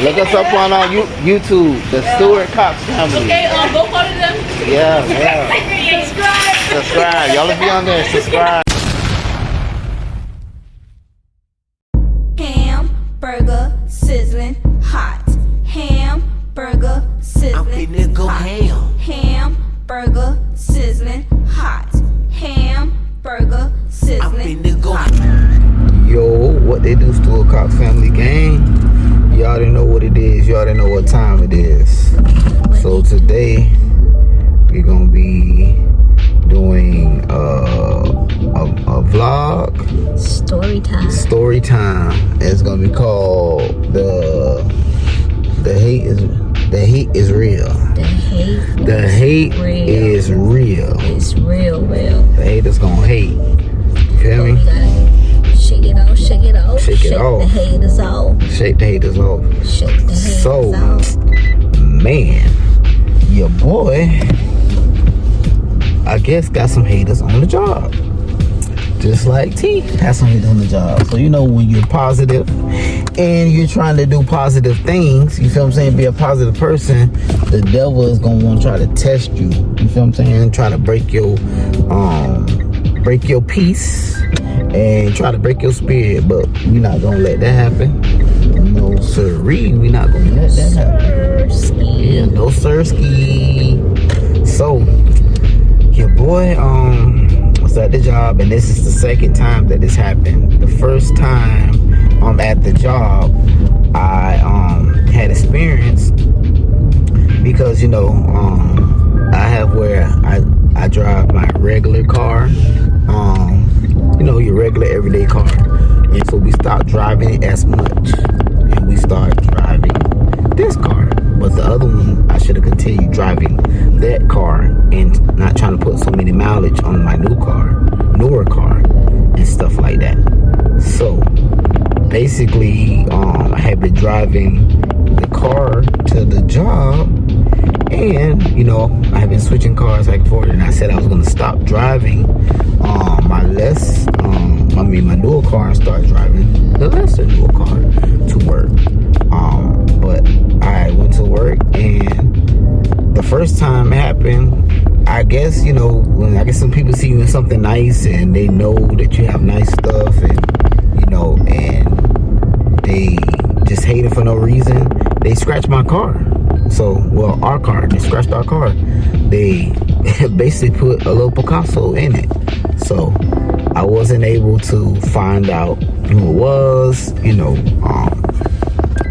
Look us up on YouTube, the Stewart-Cox family. Okay, go follow them. Yeah. Subscribe. Y'all be on there. Subscribe. Hamburger sizzling hot. Hamburger sizzling hot. Hamburger sizzling hot. Hamburger sizzling hot. Yo, what they do, Stewart-Cox family gang? You already know what it is. You already know what time it is. So today we're gonna be doing a vlog. Story time. It's gonna be called the hate is real. The hate is real. It's real. The haters gonna hate. You feel me? Shake it off. Shake it off. The haters off. Shake the haters off. Shake the haters off. Man, your boy, I guess, got some haters on the job. Just like T has some haters on the job. So, you know, when you're positive and you're trying to do positive things, you feel what I'm saying? Be a positive person, the devil is going to want to try to test you. You feel what I'm saying? Try to break your peace and try to break your spirit. But we're not going to let that happen. No sirree, we're not going to let that happen. Yeah, no sirski. So, your boy, was at the job, and this is the second time that this happened. The first time at the job, I had experience because, you know, I have where I drive my regular car, you know, your regular everyday car, and so we stopped driving it as much, and we started driving this car. But the other one, I should have continued driving that car and not trying to put so many mileage on my newer car, and stuff like that. So basically, I had been driving the car to the job, and you know, I have been switching cars like forward, and I said I was going to stop driving my newer car and start driving the lesser newer car to work. But I went to work, and the first time it happened, I guess, you know, I guess some people see you in something nice and they know that you have nice stuff, and you know, and they just hate it for no reason. They scratched my car. So, well, our car, they scratched our car. They basically put a little Picasso in it. So I wasn't able to find out who it was, you know.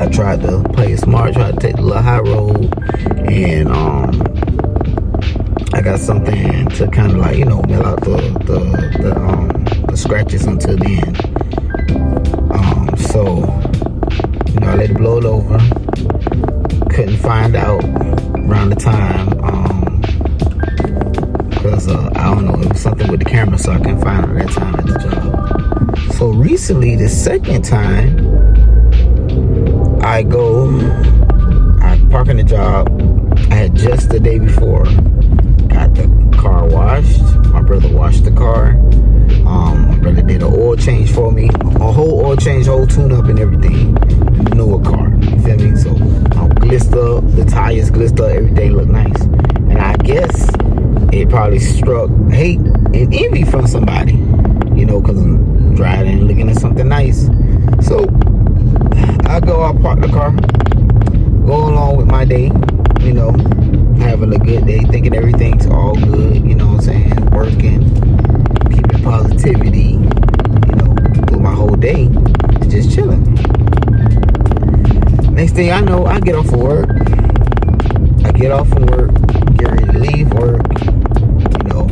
I tried to play it smart, tried to take the little high road, and I got something to kind of like, you know, mail out the scratches until the end. So, you know, I let it blow it over. Couldn't find out around the time, because I don't know, it was something with the camera, so I couldn't find it at that time at the job. So recently, the second time, I park in the job. I had just the day before got the car washed. My brother washed the car. My brother did an oil change for me, a whole oil change, whole tune up and everything in the newer car. You feel me? So glister, the tires glister, everything looked nice. And I guess it probably struck hate and envy from somebody, you know, because I'm driving and looking at something nice. So I park the car, go along with my day, you know, having a good day, thinking everything's all good, you know what I'm saying, working, keeping positivity, you know, through my whole day, just chilling. Next thing I know, I get off of work. I get off from work, get ready to leave work, you know,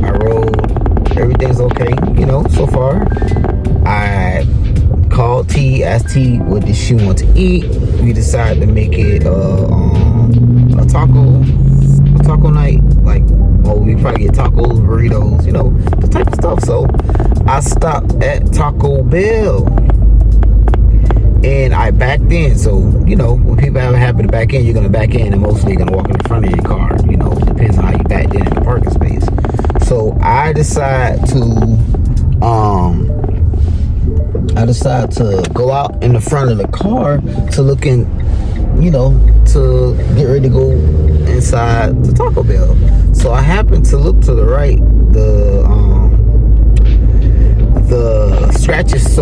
I rode, everything's okay, you know, so far. I called T, asked T what did she want to eat. We decided to make it a taco night. Like, oh, we probably get tacos, burritos, you know, the type of stuff. So I stopped at Taco Bell and I backed in. So, you know, when people have a habit to back in, you're gonna back in, and mostly you're gonna walk in the front of your car. You know, it depends on how you backed in the parking space. So I decide to I decided to go out in the front of the car to look in, to get ready to go inside the Taco Bell. So I happened to look to the right. The scratch is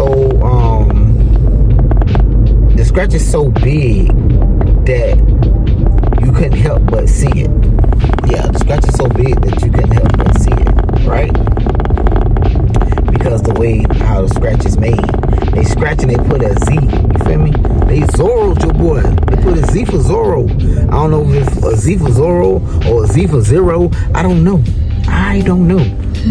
so big that you couldn't help but see it. Yeah, the scratch is so big that you couldn't help but see it, right? Because the way how the scratch is made, they scratch and they put a Z. You feel me? They Zorro'd your boy. They put a Z for Zorro. I don't know if it's a Z for Zorro or a Z for Zero. I don't know.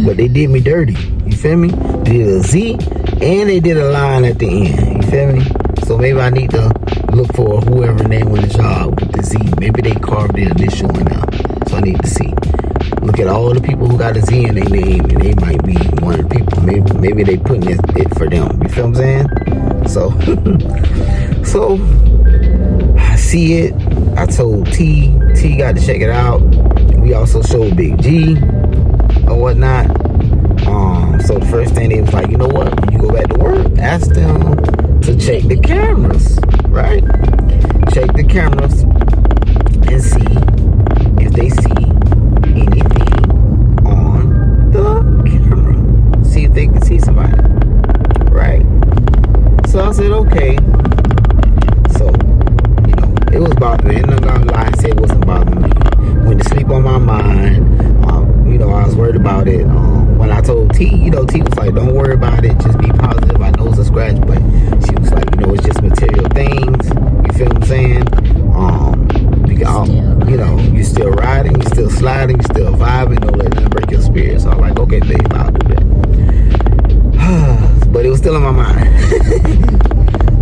But they did me dirty. You feel me? They did a Z and they did a line at the end. You feel me? So maybe I need to look for whoever name on the job with the Z. Maybe they carved their initial in there. So I need to see. Look at all the people who got a Z in their name, and they might be one of the people. Maybe they putting it for them. You feel what I'm saying? So I see it. I told T got to check it out. We also showed Big G or whatnot. So the first thing they was like, you know what? When you go back to work, ask them to check the cameras, right? Check the cameras and see if they see anything on the camera. See if they can see somebody, right? So I said, okay. So, it was bothering me. I'm not gonna lie and say it wasn't bothering me. Went to sleep on my mind. I was worried about it. When I told T, T was like, don't worry about it. Just be positive. I know it's a scratch, but she was like, it's just material things. You feel what I'm saying? You're still riding, you're still sliding, you're still vibing. Don't let nothing break your spirit. So I'm like, okay, babe, I'll do that. But it was still in my mind.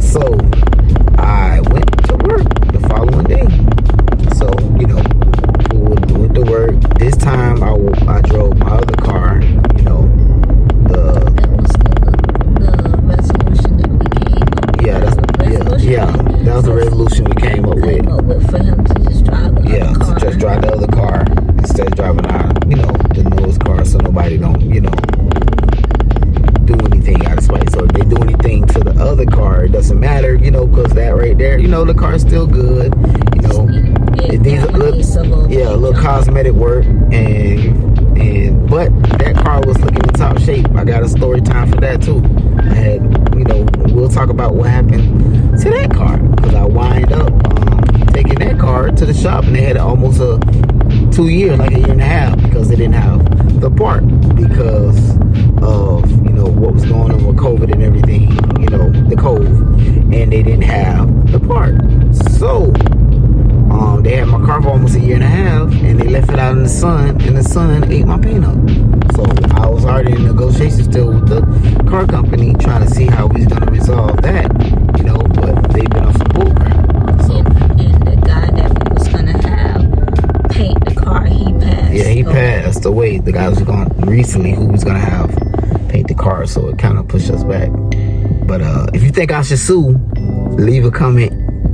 So I went to work the following day. So, went to work. This time I drove my other car, That was the resolution that we came up with. That was the resolution we came up with. For him to just drive the other car. To just drive the other car instead of driving out, the newest car, so nobody don't, do anything out of spite. So if they do anything to the other car, it doesn't matter, because that right there, the car's still good, it needs a little cosmetic work, but that car was looking in top shape. I got a story time for that too. I had, we'll talk about what happened to that car, because I wind up taking that car to the shop, and they had almost a 2 years, like a year and a half, because they didn't have the part because of what was going on with COVID and everything, the Cove, and they didn't have the part. So they had my car for almost a year and a half, and they left it out in the sun, and the sun ate my paint up. So I was already in negotiations still with the car company, trying to see how we was gonna resolve that, but they've been on some bullcrap. So and the guy that we was gonna have paint the car, he passed. Yeah, he passed away. The guy was going recently who was gonna have paint the car, so it kind of pushed us back. But if you think I should sue, leave a comment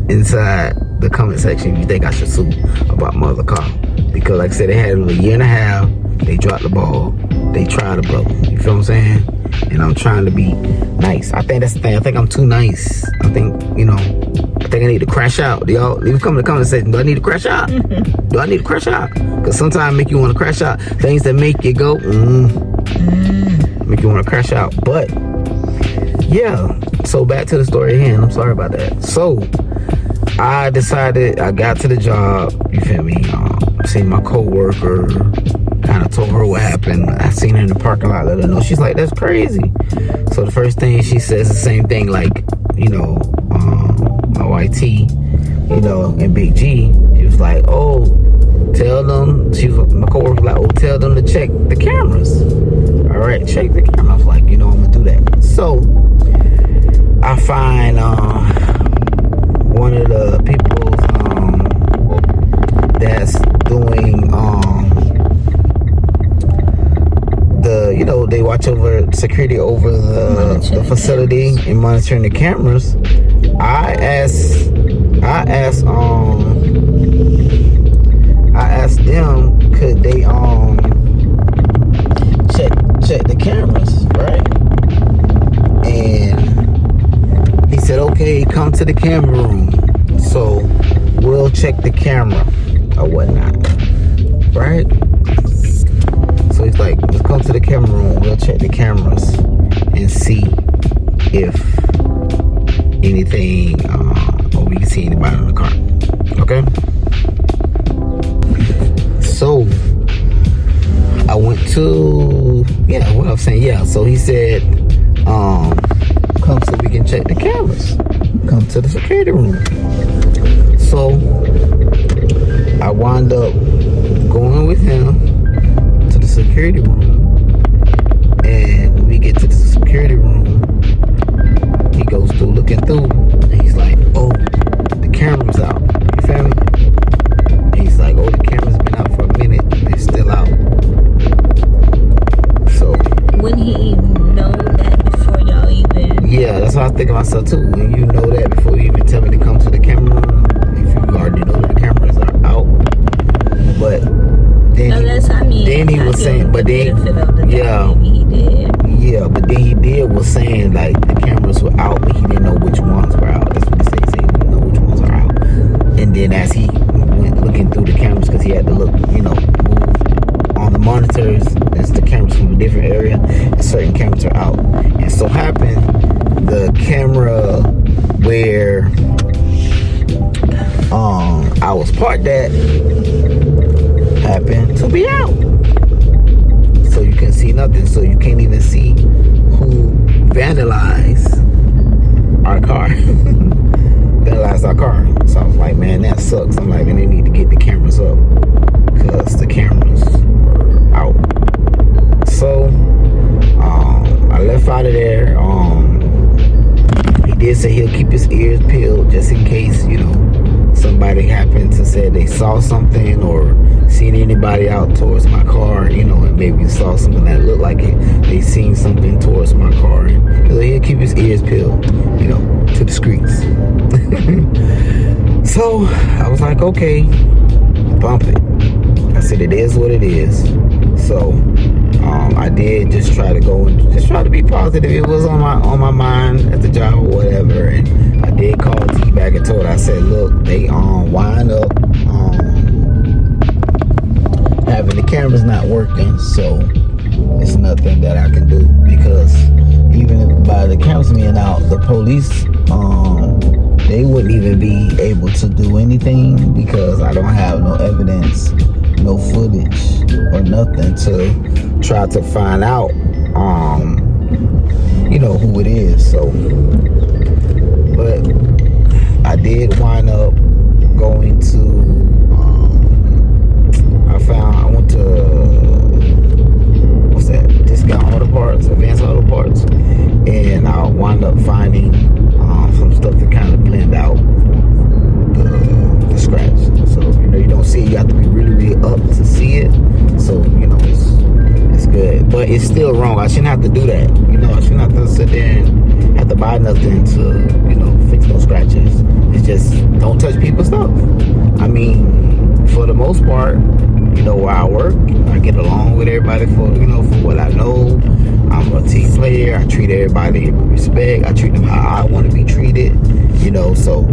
inside the comment section if you think I should sue about my other car, because like I said, they had it a year and a half. They dropped the ball. They tried to blow. You feel what I'm saying? And I'm trying to be nice. I think that's the thing. I think I'm too nice. I think I need to crash out. Y'all leave a comment in the comment section. Do I need to crash out? Do I need to crash out? Because sometimes make you want to crash out. Things that make you go make you want to crash out. But yeah, so back to the story at hand. I'm sorry about that. So I decided, I got to the job, you feel me, seen my co-worker, kind of told her what happened. I seen her in the parking lot, let her know. She's like, that's crazy. So the first thing she says the same thing, like, my YT, and Big G. She was like, oh, tell them, my co-worker was like, oh, tell them to check the cameras. All right, check the camera. I was like, I'm gonna do that. So I find one of the people that's doing they watch over security over the facility and monitoring the cameras. I asked them, could they check the cameras, right? And okay, come to the camera room. So we'll check the camera or whatnot, right? So he's like, let's come to the camera room. We'll check the cameras and see if anything, or we can see anybody in the car. Okay? So I went to, what I was saying, so he said, come so we can check the cameras. Come to the security room. So I wound up going with him to the security room. And when we get to the security room, he goes through looking through, and he's like, oh, the camera's out. You feel me? And he's like, oh, the camera's been out for a minute. It's still out. So Wouldn't he know that before y'all even? Yeah, that's what I think of myself too. When you know that before you even tell me to come to the camera room, if you already know that the cameras are out. But then he was saying, but then he was saying like the cameras were out, but he didn't know which ones were out. That's what he said. He said he didn't know which ones are out. And then as he went looking through the cameras, because he had to look, move on the monitors, there's the cameras from a different area, and certain cameras are out. And so happened the camera where I was parked at happened to be out. So you can see nothing. So you can't even see who vandalized our car. Vandalized our car. So I was like, man, that sucks. I'm like, man, they need to get the cameras up because the cameras were out. So I left out of there. He did say he'll keep his ears peeled just in case, somebody happened to say they saw something or seen anybody out towards my car, and maybe saw something that looked like it. They seen something towards my car, and he'll keep his ears peeled, to the streets. So I was like, okay, bump it. I said, it is what it is. So I did just try to go and just try to be positive. It was on my mind at the job or whatever, and I did call T back and told her, I said, look, they wind up having the cameras not working, so it's nothing that I can do, because even by the cameras being out, the police they wouldn't even be able to do anything because I don't have no evidence, no footage or nothing to try to find out who it is. So but I did wind up going to I went to Discount Auto Parts, Advanced Auto Parts, and I wound up finding some stuff to kind of blend out the scratch. So you don't see it, you have to be really up to see it. So it's good, but it's still wrong. I shouldn't have to do that. I shouldn't have to sit there and have to buy nothing to fix those scratches. It's just don't touch people's stuff. I mean, for the most part, where I work, I get along with everybody for what I know. I'm a team player. I treat everybody with respect. I treat them how I want to be treated. So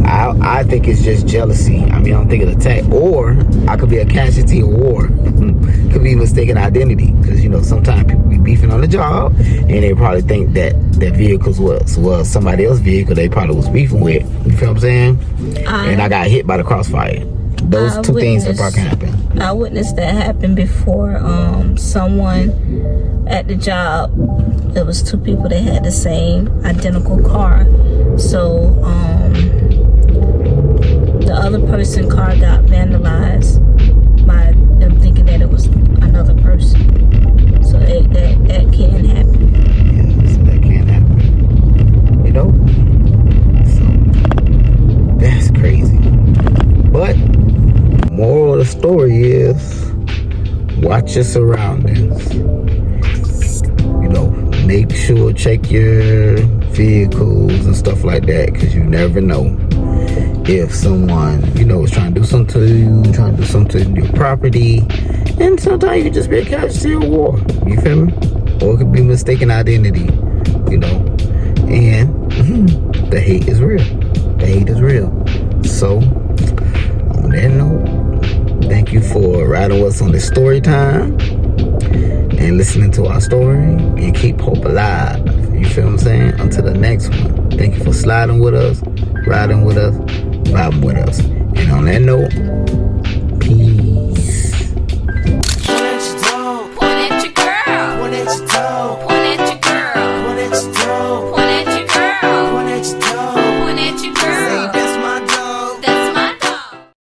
I think it's just jealousy. I mean, I don't think it's attack, or I could be a casualty of war. Could be mistaken identity, because sometimes people be beefing on the job, and they probably think that their vehicles was somebody else's vehicle they probably was beefing with. You feel what I'm saying? And I got hit by the crossfire. Those two things that probably can happen. I witnessed that happen before. Someone at the job, there was two people that had the same identical car. So the other person's car got vandalized by them thinking that it was another person. So that can happen. Yeah, so that can happen. So that's crazy. But moral of the story is, watch your surroundings. Make sure, check your vehicles and stuff like that, because you never know if someone, is trying to do something to you, trying to do something to your property. And sometimes you can just be a casualty of war. You feel me? Or it could be mistaken identity, And the hate is real. The hate is real. So, on that note, thank you for riding with us on this story time and listening to our story, and keep hope alive. You feel what I'm saying? Until the next one. Thank you for sliding with us, riding with us, vibing with us. And on that note, peace. Point at your girl. Point at your toe. Point at your